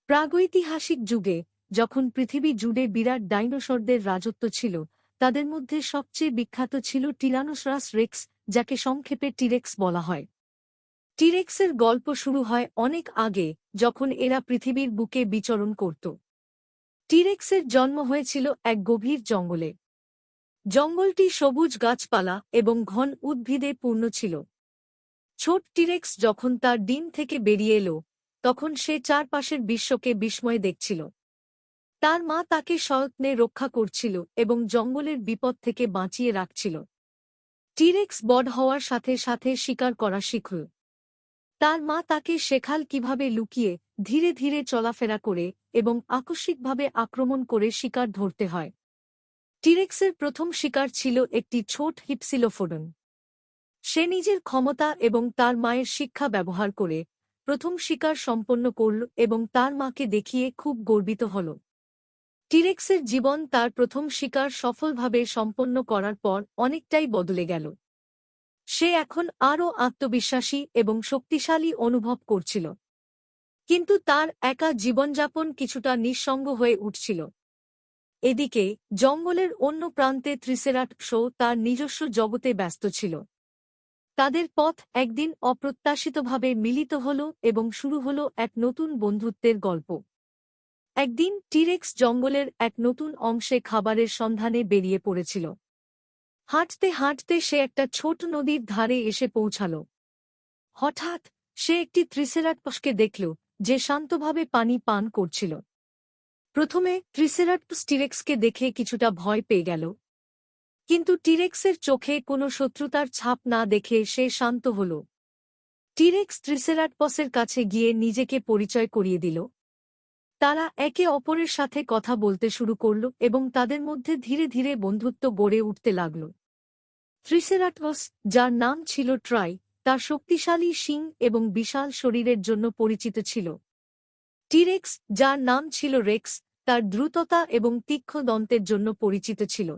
প্রাগৈতিহাসিক যুগে যখন পৃথিবী জুড়ে বিরাট ডাইনোসরদের রাজত্ব ছিল, তাদের মধ্যে সবচেয়ে বিখ্যাত ছিল টিরানোসরাস রেক্স, যাকে সংক্ষেপে টিরেক্স বলা হয়। টিরেক্সের গল্প শুরু হয় অনেক আগে, যখন এরা পৃথিবীর বুকে বিচরণ করত। টিরেক্সের জন্ম হয়েছিল এক গভীর জঙ্গলে। জঙ্গলটি সবুজ গাছপালা এবং ঘন উদ্ভিদে পূর্ণ ছিল। ছোট টিরেক্স যখন তার ডিম থেকে বেরিয়ে এলো, তখন সে চারপাশের বিশ্বকে বিস্ময়ে দেখছিল। তার মা তাকে সযত্নে রক্ষা করছিল এবং জঙ্গলের বিপদ থেকে বাঁচিয়ে রাখছিল। টিরেক্স বড় হওয়ার সাথে সাথে শিকার করা শিখল। তার মা তাকে শেখাল কিভাবে লুকিয়ে ধীরে ধীরে চলাফেরা করে এবং আকস্মিকভাবে আক্রমণ করে শিকার ধরতে হয়। টিরেক্সের প্রথম শিকার ছিল একটি ছোট হিপসিলোফোডন। সে নিজের ক্ষমতা এবং তার মায়ের শিক্ষা ব্যবহার করে প্রথম শিকার সম্পন্ন করল এবং তার মাকে দেখিয়ে খুব গর্বিত হল। টিরেক্সের জীবন তার প্রথম শিকার সফলভাবে সম্পন্ন করার পর অনেকটাই বদলে গেল। সে এখন আরও আত্মবিশ্বাসী এবং শক্তিশালী অনুভব করছিল। কিন্তু তার একা জীবনযাপন কিছুটা নিঃসঙ্গ হয়ে উঠছিল। এদিকে জঙ্গলের অন্য প্রান্তে ট্রিসেরাটপসও তার নিজস্ব জগতে ব্যস্ত ছিল। তাদের পথ একদিন অপ্রত্যাশিতভাবে মিলিত হল এবং শুরু হল এক নতুন বন্ধুত্বের গল্প। একদিন টিরেক্স জঙ্গলের এক নতুন অংশে খাবারের সন্ধানে বেরিয়ে পড়েছিল। হাঁটতে হাঁটতে সে একটা ছোট নদীর ধারে এসে পৌঁছাল। হঠাৎ সে একটি ট্রিসেরাটপসকে দেখল, যে শান্তভাবে পানি পান করছিল। প্রথমে ট্রিসেরাটপস টিরেক্সকে দেখে কিছুটা ভয় পেয়ে গেল, কিন্তু টিরেক্সের চোখে কোনো শত্রুতার ছাপ না দেখে সে শান্ত হল। টিরেক্স ট্রিসেরাটপসের কাছে গিয়ে নিজেকে পরিচয় করিয়ে দিল। তারা একে অপরের সাথে কথা বলতে শুরু করল এবং তাদের মধ্যে ধীরে ধীরে বন্ধুত্ব গড়ে উঠতে লাগল। ট্রিসেরাটপস, যার নাম ছিল ট্রাই, তার শক্তিশালী শিং এবং বিশাল শরীরের জন্য পরিচিত ছিল। টিরেক্স, যার নাম ছিল রেক্স, তার দ্রুততা এবং তীক্ষ্ণ দন্তের জন্য পরিচিত ছিল।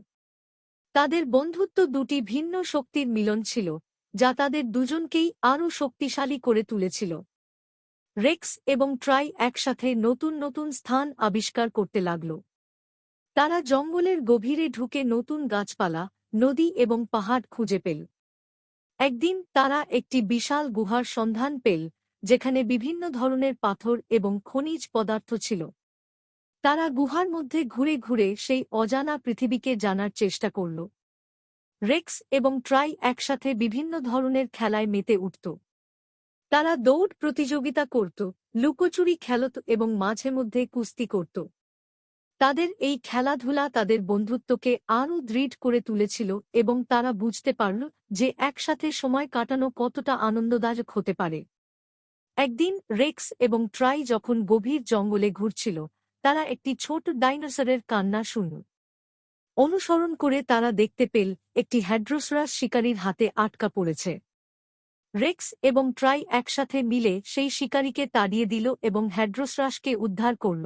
তাদের বন্ধুত্ব দুটি ভিন্ন শক্তির মিলন ছিল, যা তাদের দুজনকেই আরও শক্তিশালী করে তুলেছিল। রেক্স এবং ট্রাই একসাথে নতুন নতুন স্থান আবিষ্কার করতে লাগল। তারা জঙ্গলের গভীরে ঢুকে নতুন গাছপালা, নদী এবং পাহাড় খুঁজে পেল। একদিন তারা একটি বিশাল গুহার সন্ধান পেল, যেখানে বিভিন্ন ধরনের পাথর এবং খনিজ পদার্থ ছিল। তারা গুহার মধ্যে ঘুরে ঘুরে সেই অজানা পৃথিবীকে জানার চেষ্টা করল। রেক্স এবং ট্রাই একসাথে বিভিন্ন ধরনের খেলায় মেতে উঠত। তারা দৌড় প্রতিযোগিতা করত, লুকোচুরি খেলত এবং মাঝে মধ্যে কুস্তি করত। তাদের এই খেলাধুলা তাদের বন্ধুত্বকে আরও দৃঢ় করে তুলেছিল এবং তারা বুঝতে পারল যে একসাথে সময় কাটানো কতটা আনন্দদায়ক হতে পারে। একদিন রেক্স এবং ট্রাই যখন গভীর জঙ্গলে ঘুরছিল, তারা একটি ছোট ডাইনোসরের কান্না শুনল। অনুসরণ করে তারা দেখতে পেল একটি হ্যাড্রোসরাস শিকারীর হাতে আটকা পড়েছে। রেক্স এবং ট্রাই একসাথে মিলে সেই শিকারীকে তাড়িয়ে দিল এবং হ্যাড্রোসরাসকে উদ্ধার করল।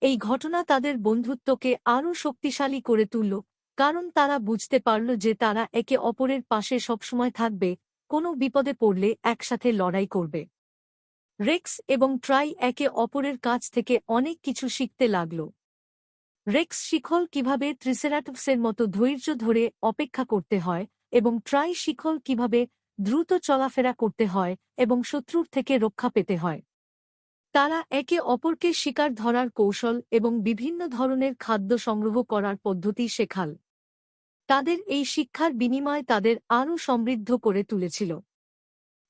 এই ঘটনা তাদের বন্ধুত্বকে আরও শক্তিশালী করে তুলল, কারণ তারা বুঝতে পারল যে তারা একে অপরের পাশে সবসময় থাকবে, কোনো বিপদে পড়লে একসাথে লড়াই করবে। রেক্স এবং ট্রাই একে অপরের কাছ থেকে অনেক কিছু শিখতে লাগল। রেক্স শিখল কিভাবে ট্রিসেরাটপসের মতো ধৈর্য ধরে অপেক্ষা করতে হয়, এবং ট্রাই শিখল কিভাবে দ্রুত চলাফেরা করতে হয় এবং শত্রুর থেকে রক্ষা পেতে হয়। তারা একে অপরকে শিকার ধরার কৌশল এবং বিভিন্ন ধরনের খাদ্য সংগ্রহ করার পদ্ধতি শেখাল। তাদের এই শিক্ষার বিনিময় তাদের আরও সমৃদ্ধ করে তুলেছিল।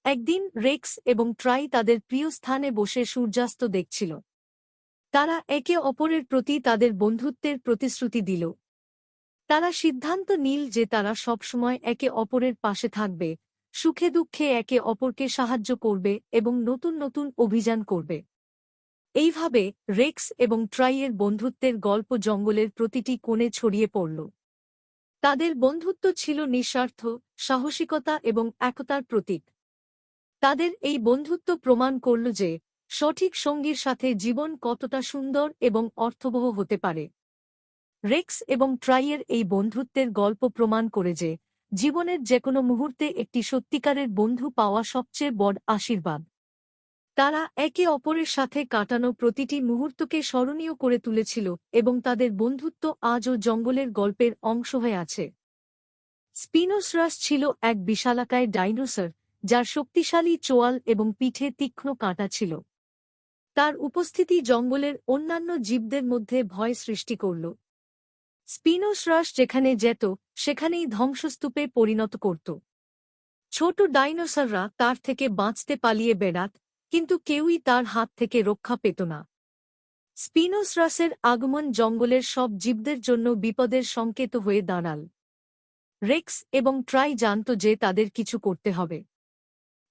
একদিন রেক্স এবং ট্রাই তাদের প্রিয় স্থানে বসে সূর্যাস্ত দেখছিল। তারা একে অপরের প্রতি তাদের বন্ধুত্বের প্রতিশ্রুতি দিল। তারা সিদ্ধান্ত নিল যে তারা সবসময় একে অপরের পাশে থাকবে, সুখে দুঃখে একে অপরকে সাহায্য করবে এবং নতুন নতুন অভিযান করবে। এইভাবে রেক্স এবং ট্রাইয়ের বন্ধুত্বের গল্প জঙ্গলের প্রতিটি কোণে ছড়িয়ে পড়ল। তাদের বন্ধুত্ব ছিল নিঃস্বার্থ, সাহসিকতা এবং একতার প্রতীক। তাদের এই বন্ধুত্ব প্রমাণ করল যে সঠিক সঙ্গীর সাথে জীবন কতটা সুন্দর এবং অর্থবহ হতে পারে। রেক্স এবং ট্রাইয়ের এই বন্ধুত্বের গল্প প্রমাণ করে যে জীবনের যেকোনো মুহূর্তে একটি সত্যিকারের বন্ধু পাওয়া সবচেয়ে বড় আশীর্বাদ। তারা একে অপরের সাথে কাটানো প্রতিটি মুহূর্তকে স্মরণীয় করে তুলেছিল এবং তাদের বন্ধুত্ব আজও জঙ্গলের গল্পের অংশ হয়ে আছে। স্পিনোসরাস ছিল এক বিশালাকায় ডাইনোসর, যার শক্তিশালী চোয়াল এবং পিঠে তীক্ষ্ণ কাঁটা ছিল। তার উপস্থিতি জঙ্গলের অন্যান্য জীবদের মধ্যে ভয় সৃষ্টি করল। স্পিনোসরাস যেখানে যেত সেখানেই ধ্বংসস্তূপে পরিণত করত। ছোট ডাইনোসররা তার থেকে বাঁচতে পালিয়ে বেড়াত, কিন্তু কেউই তার হাত থেকে রক্ষা পেত না। স্পিনোসরাসের আগমন জঙ্গলের সব জীবদের জন্য বিপদের সংকেত হয়ে দাঁড়াল। রেক্স এবং ট্রাই জানত যে তাদের কিছু করতে হবে।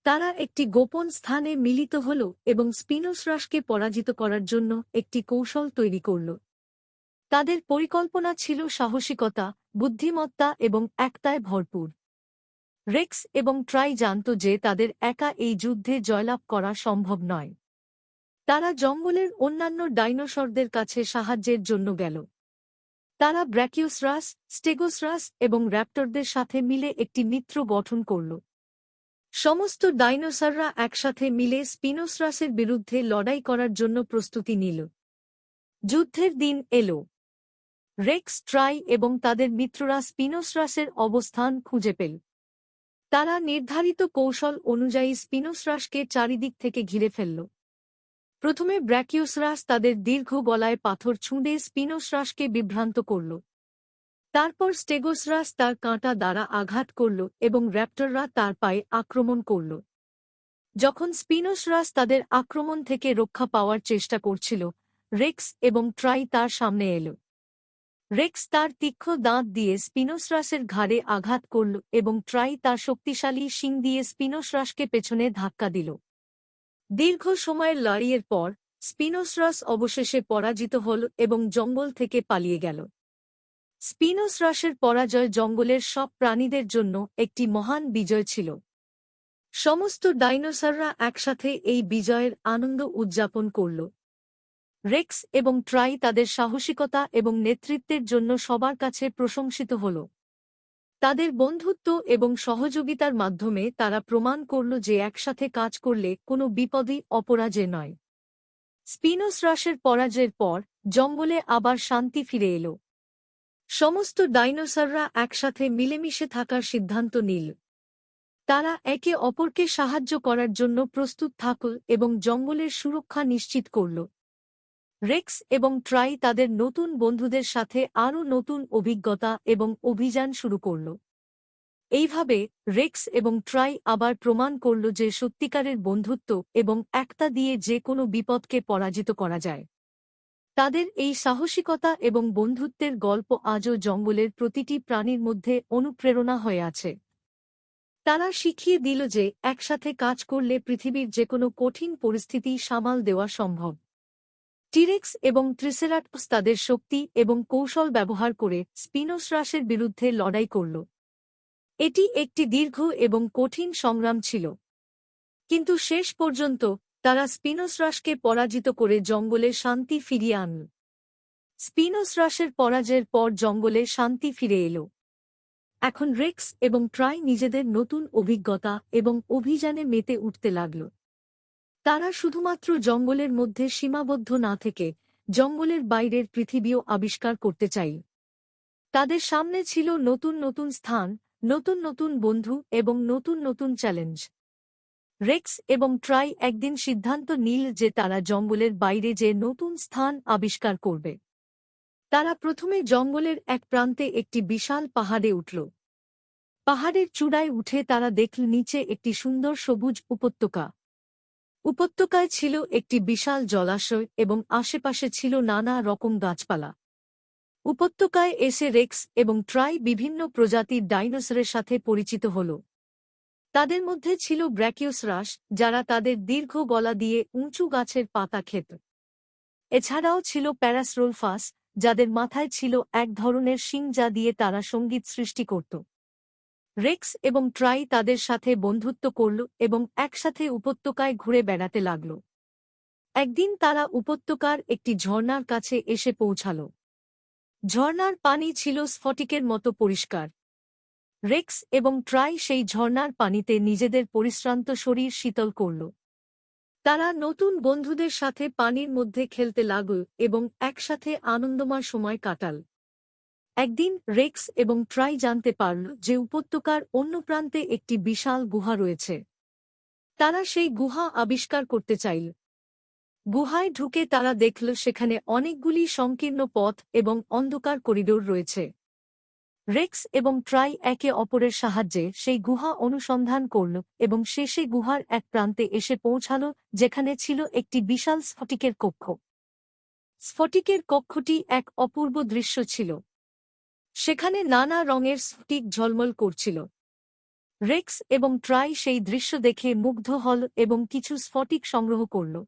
তারা একটি গোপন স্থানে মিলিত হল এবং স্পিনোসরাসকে পরাজিত করার জন্য একটি কৌশল তৈরি করল। তাদের পরিকল্পনা ছিল সাহসিকতা, বুদ্ধিমত্তা এবং একতায় ভরপুর। রেক্স এবং ট্রাই জানত যে তাদের একা এই যুদ্ধে জয়লাভ করা সম্ভব নয়। তারা জঙ্গলের অন্যান্য ডাইনোসরদের কাছে সাহায্যের জন্য গেল। তারা ব্র্যাকিওসরাস, স্টেগোসরাস এবং র্যাপ্টরদের সাথে মিলে একটি মিত্র গঠন করল। সমস্ত ডাইনোসররা একসাথে মিলে স্পিনোসরাসের বিরুদ্ধে লড়াই করার জন্য প্রস্তুতি নিল। যুদ্ধের দিন এল। রেক্স, ট্রাই এবং তাদের মিত্ররা স্পিনোসরাসের অবস্থান খুঁজে পেল। তারা নির্ধারিত কৌশল অনুযায়ী স্পিনোসরাসকে চারিদিক থেকে ঘিরে ফেলল। প্রথমে ব্র্যাকিওসরাস তাদের দীর্ঘ গলায় পাথর ছুঁড়ে স্পিনোসরাসকে বিভ্রান্ত করল। তারপর স্টেগোসরাস তার কাঁটা দ্বারা আঘাত করল এবং র্যাপ্টররা তার পায়ে আক্রমণ করল। যখন স্পিনোসরাস তাদের আক্রমণ থেকে রক্ষা পাওয়ার চেষ্টা করছিল, রেক্স এবং ট্রাই তার সামনে এল। রেক্স তার তীক্ষ্ণ দাঁত দিয়ে স্পিনোসরাসের ঘাড়ে আঘাত করল এবং ট্রাই তার শক্তিশালী শিং দিয়ে স্পিনোসরাসকে পেছনে ধাক্কা দিল। দীর্ঘ সময়ের লড়াইয়ের পর স্পিনোসরাস অবশেষে পরাজিত হল এবং জঙ্গল থেকে পালিয়ে গেল। স্পিনোসরাসের পরাজয় জঙ্গলের সব প্রাণীদের জন্য একটি মহান বিজয় ছিল। সমস্ত ডাইনোসররা একসাথে এই বিজয়ের আনন্দ উদযাপন করল। রেক্স এবং ট্রাই তাদের সাহসিকতা এবং নেতৃত্বের জন্য সবার কাছে প্রশংসিত হল। তাদের বন্ধুত্ব এবং সহযোগিতার মাধ্যমে তারা প্রমাণ করল যে একসাথে কাজ করলে কোনো বিপদই অপরাজয় নয়। স্পিনোসরাসের পরাজয়ের পর জঙ্গলে আবার শান্তি ফিরে এল। সমস্ত ডাইনোসররা একসাথে মিলেমিশে থাকার সিদ্ধান্ত নিল। তারা একে অপরকে সাহায্য করার জন্য প্রস্তুত থাকল এবং জঙ্গলের সুরক্ষা নিশ্চিত করল। রেক্স এবং ট্রাই তাদের নতুন বন্ধুদের সাথে আরও নতুন অভিজ্ঞতা এবং অভিযান শুরু করল। এইভাবে রেক্স এবং ট্রাই আবার প্রমাণ করল যে সত্যিকারের বন্ধুত্ব এবং একতা দিয়ে যে কোনো বিপদকে পরাজিত করা যায়। তাদের এই সাহসিকতা এবং বন্ধুত্বের গল্প আজও জঙ্গলের প্রতিটি প্রাণীর মধ্যে অনুপ্রেরণা হয়ে আছে। তারা শিখিয়ে দিল যে একসাথে কাজ করলে পৃথিবীর যেকোনো কঠিন পরিস্থিতি সামাল দেওয়া সম্ভব। টিরেক্স এবং ট্রিসেরাটপস তাদের শক্তি এবং কৌশল ব্যবহার করে স্পিনোসরাসের বিরুদ্ধে লড়াই করল। এটি একটি দীর্ঘ এবং কঠিন সংগ্রাম ছিল, কিন্তু শেষ পর্যন্ত তারা স্পিনোসরাসকে পরাজিত করে জঙ্গলে শান্তি ফিরিয়ে আনল। স্পিনোসরাসের পরাজয়ের পর জঙ্গলে শান্তি ফিরে এল। এখন রেক্স এবং ট্রাই নিজেদের নতুন অভিজ্ঞতা এবং অভিযানে মেতে উঠতে লাগল। তারা শুধুমাত্র জঙ্গলের মধ্যে সীমাবদ্ধ না থেকে জঙ্গলের বাইরের পৃথিবীও আবিষ্কার করতে চাইল। তাদের সামনে ছিল নতুন নতুন স্থান, নতুন নতুন বন্ধু এবং নতুন নতুন চ্যালেঞ্জ। রেক্স এবং ট্রাই একদিন সিদ্ধান্ত নিল যে তারা জঙ্গলের বাইরে যে নতুন স্থান আবিষ্কার করবে। তারা প্রথমে জঙ্গলের এক প্রান্তে একটি বিশাল পাহাড়ে উঠল। পাহাড়ের চূড়ায় উঠে তারা দেখল নিচে একটি সুন্দর সবুজ উপত্যকা। উপত্যকায় ছিল একটি বিশাল জলাশয় এবং আশেপাশে ছিল নানা রকম গাছপালা। উপত্যকায় এসে রেক্স এবং ট্রাই বিভিন্ন প্রজাতির ডাইনোসরের সাথে পরিচিত হল। তাদের মধ্যে ছিল ব্র্যাকিওসরাস, যারা তাদের দীর্ঘ গলা দিয়ে উঁচু গাছের পাতা খেত। এছাড়াও ছিল প্যারাসরোলফাস, যাদের মাথায় ছিল এক ধরনের শিং যা দিয়ে তারা সঙ্গীত সৃষ্টি করত। রেক্স এবং ট্রাই তাদের সাথে বন্ধুত্ব করল এবং একসাথে উপত্যকায় ঘুরে বেড়াতে লাগল। একদিন তারা উপত্যকার একটি ঝর্ণার কাছে এসে পৌঁছাল। ঝর্ণার পানি ছিল স্ফটিকের মতো পরিষ্কার। রেক্স এবং ট্রাই সেই ঝর্ণার পানিতে নিজেদের পরিশ্রান্ত শরীর শীতল করল। তারা নতুন বন্ধুদের সাথে পানির মধ্যে খেলতে লাগল এবং একসাথে আনন্দময় সময় কাটাল। একদিন রেক্স এবং ট্রাই জানতে পারল যে উপত্যকার অন্য প্রান্তে একটি বিশাল গুহা রয়েছে। তারা সেই গুহা আবিষ্কার করতে চাইল। গুহায় ঢুকে তারা দেখল সেখানে অনেকগুলি সংকীর্ণ পথ এবং অন্ধকার করিডোর রয়েছে। রেক্স এবং ট্রাই একে অপরের সাহায্যে সেই গুহা অনুসন্ধান করল এবং শেষে গুহার এক প্রান্তে এসে পৌঁছাল, যেখানে ছিল একটি বিশাল স্ফটিকের কক্ষ। স্ফটিকের কক্ষটি এক অপূর্ব দৃশ্য ছিল। সেখানে নানা রঙের স্ফটিক ঝলমল করছিল। রেক্স এবং ট্রাই সেই দৃশ্য দেখে মুগ্ধ হল এবং কিছু স্ফটিক সংগ্রহ করল।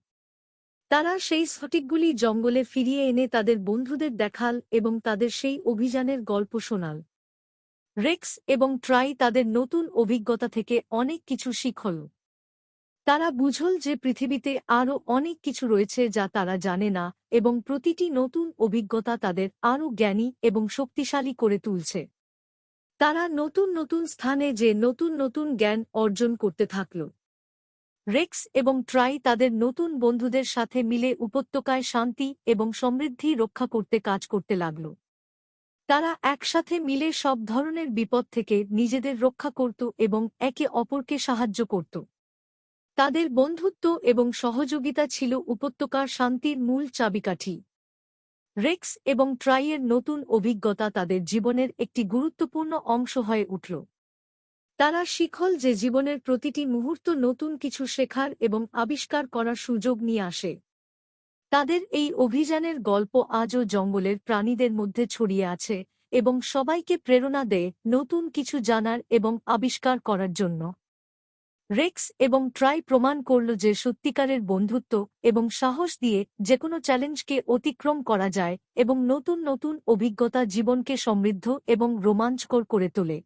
তারা সেই স্ফটিকগুলি জঙ্গলে ফিরিয়ে এনে তাদের বন্ধুদের দেখাল এবং তাদের সেই অভিযানের গল্প শোনাল। রেক্স এবং ট্রাই তাদের নতুন অভিজ্ঞতা থেকে অনেক কিছু শিখল। তারা বুঝল যে পৃথিবীতে আরও অনেক কিছু রয়েছে যা তারা জানে না, এবং প্রতিটি নতুন অভিজ্ঞতা তাদের আরও জ্ঞানী এবং শক্তিশালী করে তুলছে। তারা নতুন নতুন স্থানে যে নতুন নতুন জ্ঞান অর্জন করতে থাকল। রেক্স এবং ট্রাই তাদের নতুন বন্ধুদের সাথে মিলে উপত্যকায় শান্তি এবং সমৃদ্ধি রক্ষা করতে কাজ করতে লাগল। তারা একসাথে মিলে সব ধরনের বিপদ থেকে নিজেদের রক্ষা করত এবং একে অপরকে সাহায্য করত। তাদের বন্ধুত্ব এবং সহযোগিতা ছিল উপত্যকার শান্তির মূল চাবিকাঠি। রেক্স এবং ট্রাইয়ের নতুন অভিজ্ঞতা তাদের জীবনের একটি গুরুত্বপূর্ণ অংশ হয়ে উঠল। তারা শিখল যে জীবনের প্রতিটি মুহূর্ত নতুন কিছু শেখার এবং আবিষ্কার করার সুযোগ নিয়ে আসে। তাদের এই অভিযানের গল্প আজও জঙ্গলের প্রাণীদের মধ্যে ছড়িয়ে আছে এবং সবাইকে প্রেরণা দেয় নতুন কিছু জানার এবং আবিষ্কার করার জন্য। রেক্স এবং ট্রাই প্রমাণ করল যে সত্যিকারের বন্ধুত্ব এবং সাহস দিয়ে যেকোনো চ্যালেঞ্জকে অতিক্রম করা যায় এবং নতুন নতুন অভিজ্ঞতা জীবনকে সমৃদ্ধ এবং রোমাঞ্চকর করে তোলে।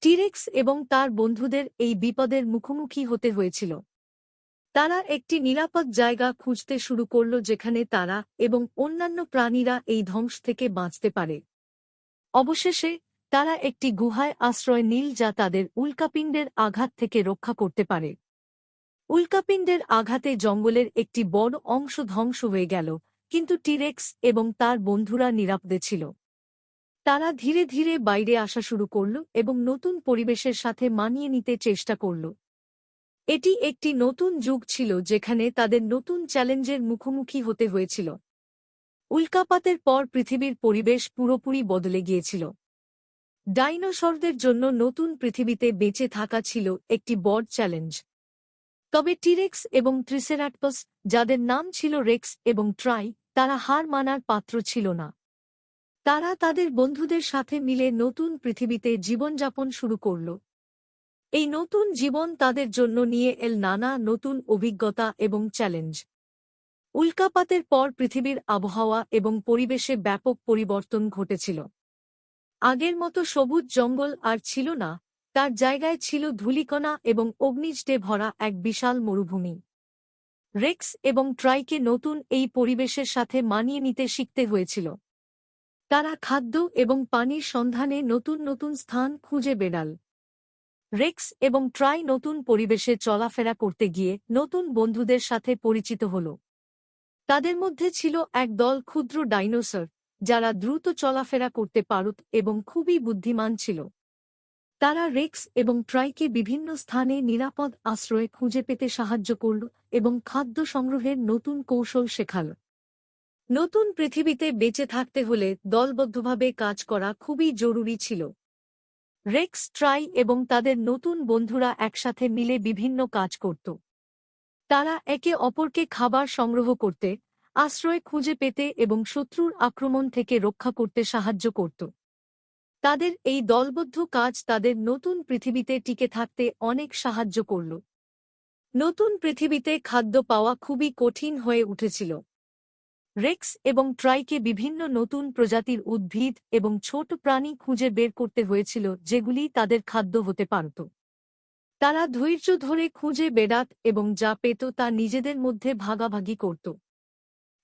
টিরেক্স এবং তার বন্ধুদের এই বিপদের মুখোমুখি হতে হয়েছিল। তারা একটি নিরাপদ জায়গা খুঁজতে শুরু করল যেখানে তারা এবং অন্যান্য প্রাণীরা এই ধ্বংস থেকে বাঁচতে পারে। অবশেষে তারা একটি গুহায় আশ্রয় নিল যা তাদের উল্কাপিণ্ডের আঘাত থেকে রক্ষা করতে পারে। উল্কাপিণ্ডের আঘাতে জঙ্গলের একটি বড় অংশ ধ্বংস হয়ে গেল, কিন্তু টিরেক্স এবং তার বন্ধুরা নিরাপদে ছিল। তারা ধীরে ধীরে বাইরে আসা শুরু করল এবং নতুন পরিবেশের সাথে মানিয়ে নিতে চেষ্টা করল। এটি একটি নতুন যুগ ছিল যেখানে তাদের নতুন চ্যালেঞ্জের মুখোমুখি হতে হয়েছিল। উল্কাপাতের পর পৃথিবীর পরিবেশ পুরোপুরি বদলে গিয়েছিল। ডাইনোসরদের জন্য নতুন পৃথিবীতে বেঁচে থাকা ছিল একটি বড় চ্যালেঞ্জ। তবে টিরেক্স এবং ট্রিসেরাটপস, যাদের নাম ছিল রেক্স এবং ট্রাই, তারা হার মানার পাত্র ছিল না। তারা তাদের বন্ধুদের সাথে মিলে নতুন পৃথিবীতে জীবনযাপন শুরু করল। এই নতুন জীবন তাদের জন্য নিয়ে এল নানা নতুন অভিজ্ঞতা এবং চ্যালেঞ্জ। উল্কাপাতের পর পৃথিবীর আবহাওয়া এবং পরিবেশে ব্যাপক পরিবর্তন ঘটেছিল। আগের মতো সবুজ জঙ্গল আর ছিল না, তার জায়গায় ছিল ধূলিকণা এবং অগ্নিজ্ডে ভরা এক বিশাল মরুভূমি। রেক্স এবং ট্রাইকে নতুন এই পরিবেশের সাথে মানিয়ে নিতে শিখতে হয়েছিল। তারা খাদ্য এবং পানির সন্ধানে নতুন নতুন স্থান খুঁজে বেড়াল। রেক্স এবং ট্রাই নতুন পরিবেশে চলাফেরা করতে গিয়ে নতুন বন্ধুদের সাথে পরিচিত হল। তাদের মধ্যে ছিল এক দল ক্ষুদ্র ডাইনোসর, যারা দ্রুত চলাফেরা করতে পারত এবং খুবই বুদ্ধিমান ছিল। তারা রেক্স এবং ট্রাইকে বিভিন্ন স্থানে নিরাপদ আশ্রয় খুঁজে পেতে সাহায্য করল এবং খাদ্য সংগ্রহের নতুন কৌশল শেখাল। নতুন পৃথিবীতে বেঁচে থাকতে হলে দলবদ্ধভাবে কাজ করা খুবই জরুরি ছিল। রেক্স, ট্রাই এবং তাদের নতুন বন্ধুরা একসাথে মিলে বিভিন্ন কাজ করত। তারা একে অপরকে খাবার সংগ্রহ করতে, আশ্রয় খুঁজে পেতে এবং শত্রুর আক্রমণ থেকে রক্ষা করতে সাহায্য করত। তাদের এই দলবদ্ধ কাজ তাদের নতুন পৃথিবীতে টিকে থাকতে অনেক সাহায্য করল। নতুন পৃথিবীতে খাদ্য পাওয়া খুবই কঠিন হয়ে উঠেছিল। রেক্স এবং ট্রাইকে বিভিন্ন নতুন প্রজাতির উদ্ভিদ এবং ছোট প্রাণী খুঁজে বের করতে হয়েছিল যেগুলি তাদের খাদ্য হতে পারত। তারা ধৈর্য ধরে খুঁজে বেড়াত এবং যা পেত তা নিজেদের মধ্যে ভাগাভাগি করত।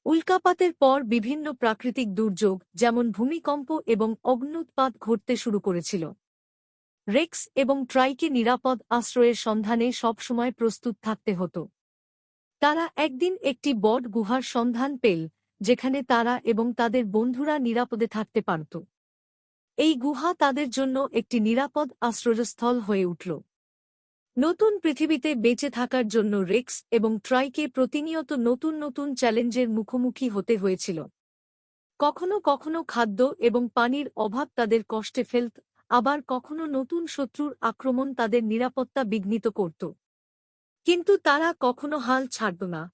উল্কাপাতের পর বিভিন্ন প্রাকৃতিক দুর্যোগ যেমন ভূমিকম্প এবং অগ্ন্যুৎপাত ঘটতে শুরু করেছিল। রেক্স এবং ট্রাইকে নিরাপদ আশ্রয়ের সন্ধানে সবসময় প্রস্তুত থাকতে হতো। তারা একদিন একটি বট গুহার সন্ধান পেল, যেখানে তারা এবং তাদের বন্ধুরা নিরাপদে থাকতে পারত। এই গুহা তাদের জন্য একটি নিরাপদ আশ্রয়স্থল হয়ে উঠল। নতুন পৃথিবীতে বেঁচে থাকার জন্য রেক্স এবং ট্রাইকে প্রতিনিয়ত নতুন নতুন চ্যালেঞ্জের মুখোমুখি হতে হয়েছিল। কখনো কখনো খাদ্য এবং পানির অভাব তাদের কষ্টে ফেলত, আবার কখনো নতুন শত্রুর আক্রমণ তাদের নিরাপত্তা বিঘ্নিত করত। কিন্তু তারা কখনো হাল ছাড়ত না।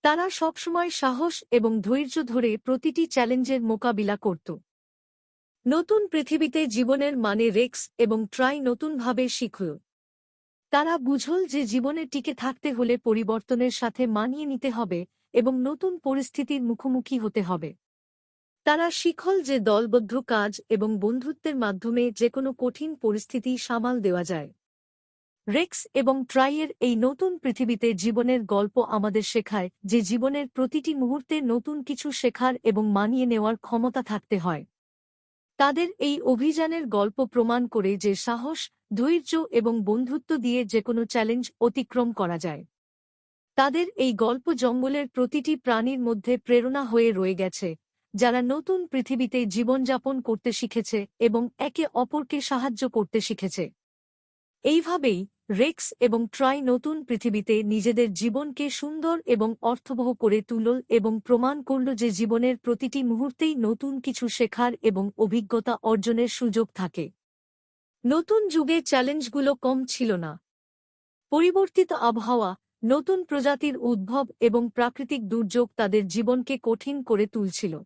তারা সবসময় সাহস এবং ধৈর্য ধরে প্রতিটি চ্যালেঞ্জের মোকাবিলা করত। নতুন পৃথিবীতে জীবনের মানে রেক্স এবং ট্রাই নতুনভাবে শিখল। তারা বুঝল যে জীবনে টিকে থাকতে হলে পরিবর্তনের সাথে মানিয়ে নিতে হবে এবং নতুন পরিস্থিতির মুখোমুখি হতে হবে। তারা শিখল যে দলবদ্ধ কাজ এবং বন্ধুত্বের মাধ্যমে যেকোনো কঠিন পরিস্থিতি সামাল দেওয়া যায়। রেক্স এবং ট্রাইয়ের এই নতুন পৃথিবীতে জীবনের গল্প আমাদের শেখায় যে জীবনের প্রতিটি মুহূর্তে নতুন কিছু শেখার এবং মানিয়ে নেওয়ার ক্ষমতা থাকতে হয়। তাদের এই অভিযানের গল্প প্রমাণ করে যে সাহস, ধৈর্য এবং বন্ধুত্ব দিয়ে যেকোনো চ্যালেঞ্জ অতিক্রম করা যায়। তাদের এই গল্প জঙ্গলের প্রতিটি প্রাণীর মধ্যে প্রেরণা হয়ে রয়ে গেছে, যারা নতুন পৃথিবীতে জীবনযাপন করতে শিখেছে এবং একে অপরকে সাহায্য করতে শিখেছে। এইভাবেই রেক্স এবং ট্রাই নতুন পৃথিবীতে নিজেদের জীবনকে সুন্দর এবং অর্থবহ করে তুলল এবং প্রমাণ করল যে জীবনের প্রতিটি মুহূর্তেই নতুন কিছু শেখার এবং অভিজ্ঞতা অর্জনের সুযোগ থাকে। নতুন যুগে চ্যালেঞ্জগুলো কম ছিল না। পরিবর্তিত আবহাওয়া, নতুন প্রজাতির উদ্ভব এবং প্রাকৃতিক দুর্যোগ তাদের জীবনকে কঠিন করে তুলছিল।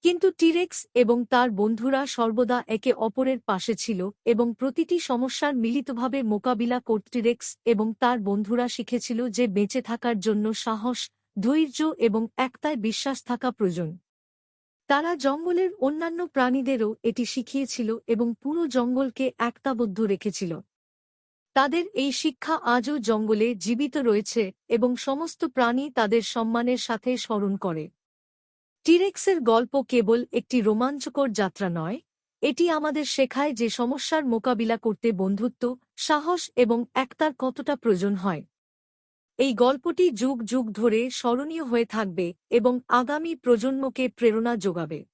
কিন্তু টিরেক্স এবং তার বন্ধুরা সর্বদা একে অপরের পাশে ছিল এবং প্রতিটি সমস্যার মিলিতভাবে মোকাবিলা করতে টিরেক্স এবং তার বন্ধুরা শিখেছিল যে বেঁচে থাকার জন্য সাহস, ধৈর্য এবং একতায় বিশ্বাস থাকা প্রয়োজন। তারা জঙ্গলের অন্যান্য প্রাণীদেরও এটি শিখিয়েছিল এবং পুরো জঙ্গলকে একতাবদ্ধ রেখেছিল। তাদের এই শিক্ষা আজও জঙ্গলে জীবিত রয়েছে এবং সমস্ত প্রাণী তাদের সম্মানের সাথে স্মরণ করে। টিরেক্সের গল্প কেবল একটি রোমাঞ্চকর যাত্রা নয়, এটি আমাদের শেখায় যে সমস্যার মোকাবিলা করতে বন্ধুত্ব, সাহস এবং একতার কতটা প্রয়োজন হয়। এই গল্পটি যুগ যুগ ধরে স্মরণীয় হয়ে থাকবে এবং আগামী প্রজন্মকে প্রেরণা যোগাবে।